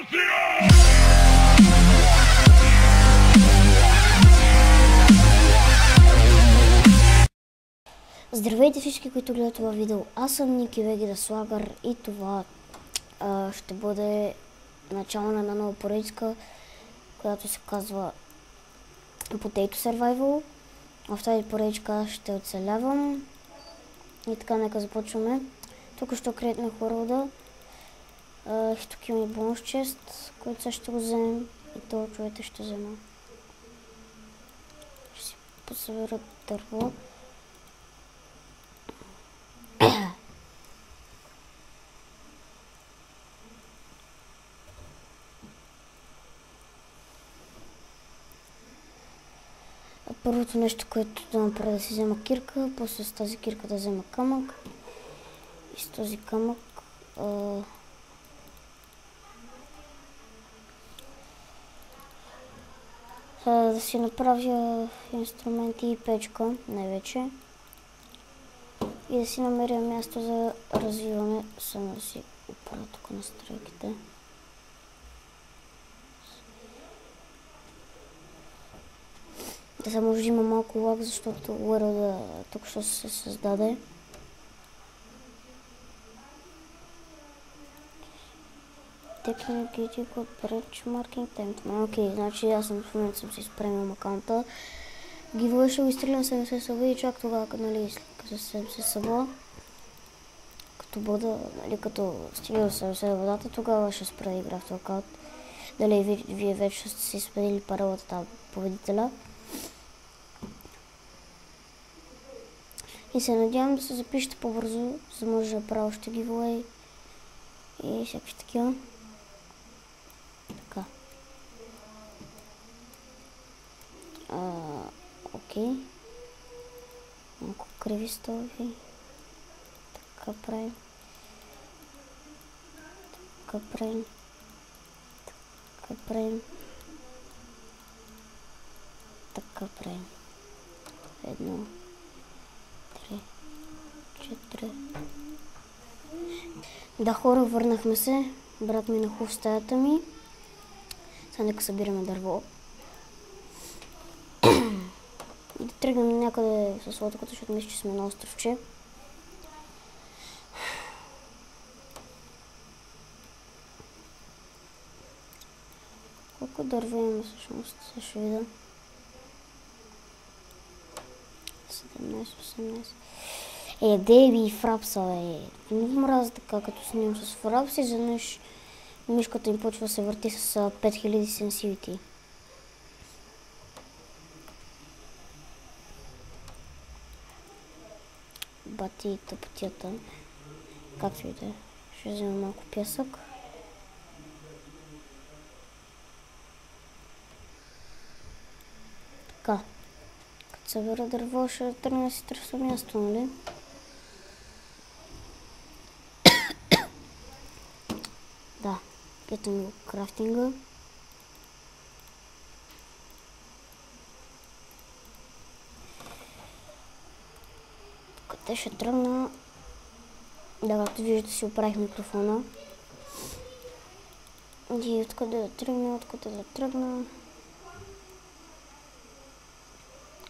Здравейте всички, които гледат това видео. Аз съм Ники Веги Слагър и това ще бъде начало на една нова поредица, която се казва Potato Survival. В тази поредица ще оцелявам. И така, нека започваме. Тук ще креатна хоралда. Тук има и бонус чест, който сега ще го вземем. И това човека ще взема. Ще си посъбера дърво. Първото нещо, което да направя, да си взема кирка, после с тази кирка да взема камък и с този камък да си направя инструменти и печка най-вече и да си намеря място за развиване. Само да си оправя тук настройките. Да се може да има малко лаг, защото World тук ще се създаде. Technology Code Branch Marking Time. Окей, значи аз в момента съм си спремил акаунта. Giveaway ще го изстрелям 70 съба и чак тогава, нали, след 70 съба, като бъда, нали, като стига до 70 водата, тогава ще спра да игра в този акаунт. Дали вие вече сте си споделили паролата там победителя. И се надявам да се запишете по-бързо, за да може да правя още giveaway и всякакви такива. Така. Окей. Малко криви стълби. Така правим. Така правим. Така правим. Така правим. 1, 3, 4. Да, хора, върнахме се. Брат ми наху в стаята ми. Сега нека събираме дърво. И да тръгнем някъде с лодката, защото мисля, че сме на островче. Колко дърво имаме всъщност? Ще видя. 17, 18. Дейби и фрапса, бе. Не мразя така, като снимам с фрапс, изведнъж мишката им почва да се върти с 5000 сенсивити. Бати и тъпотията. Както и да е. Ще взема малко пясък. Така. Като събера дърво, ще тръгна да си търся място, нали? Да. Ето ми го крафтинга. Къде ще тръгна? Да, както виждате, си оправих микрофона. И откъде да тръгна, откъде да тръгна.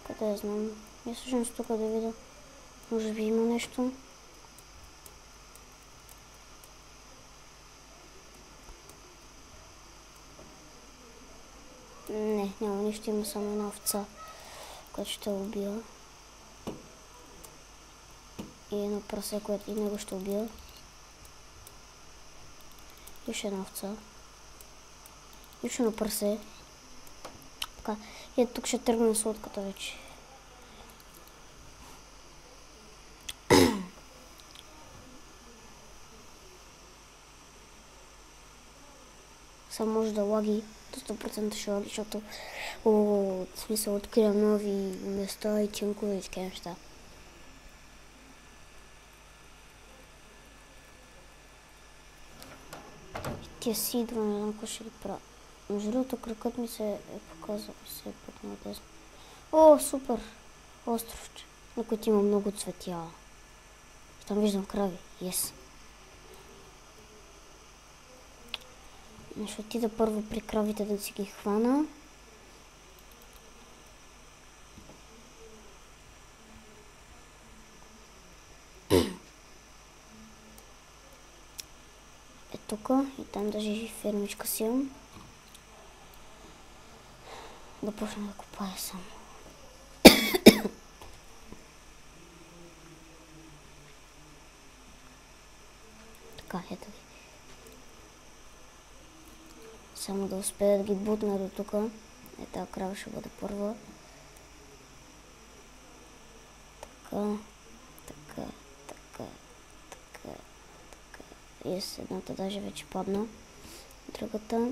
Къде да знам. И всъщност тук да видя. Може би има нещо. Не, няма нищо, има само една овца, която ще убия. И едно прасе, което и него ще убия. И още една овца. И още едно прасе. Така. И тук ще тръгна с лодката вече. Само може да лаги. До 100% ще лаги, защото в смисъл откривам нови места и ченкове и такива неща. Тия си идва, не знам какво ще ги правя. Между другото, кракът ми се е показал все път надесно. О, супер! Островче, на който има много цветя. И там виждам крави. Yes. Ще отида първо при кравите да си ги хвана. Е тук и там даже фермичка си имам. Да почна да копая само. Така, ето ги. Само да успея да ги бутна до тук. Е, тази крава ще бъде първа. Така, така, така, така, така. И с едната даже вече падна. Другата.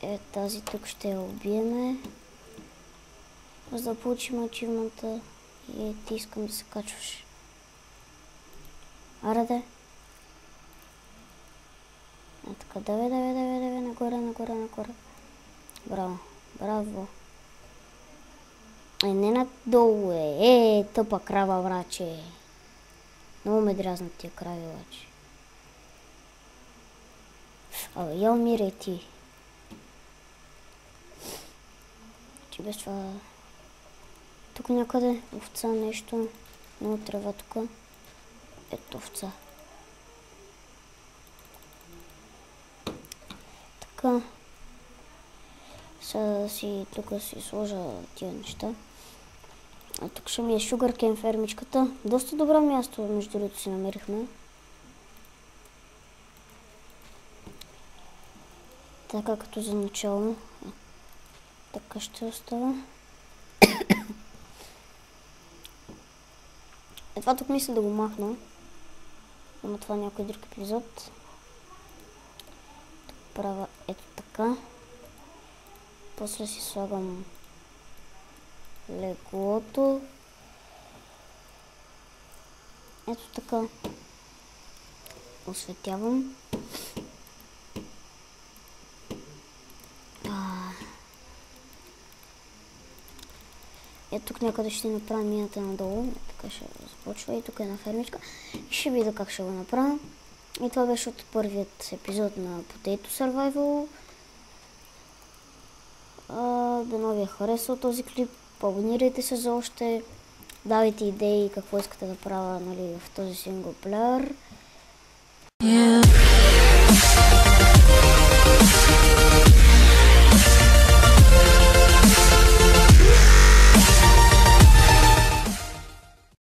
Е, тази тук ще я убиеме. За да получим ачивмента. И ти искам да се качваш. Аре де. Е, така, давай, нагоре, нагоре, нагоре. Браво, браво. Е, не надолу е. Тъпа крава, враче. Много ме дразнат тия крави, обаче. Абе, я умирай ти. Че без това... Тук някъде овца нещо. Много трева тук. Ето овца. Така. Сега да си тук си сложа тия неща. А тук ще ми е шугаркейн фермичката. Доста добро място, между другото, си намерихме. Така като за начало. Така ще остава. Това тук мисля да го махна. Ама това е някой друг епизод. Тук правя ето така. После си слагам леглото. Ето така. Осветявам. Ето тук някъде ще направя мината надолу. Така ще започва и тук е една фермичка. И ще видя как ще го направя. И това беше от първият епизод на Potato Survival. Дано ви е харесал този клип. Абонирайте се за още. Давайте идеи какво искате да правя, нали, в този синглплеер.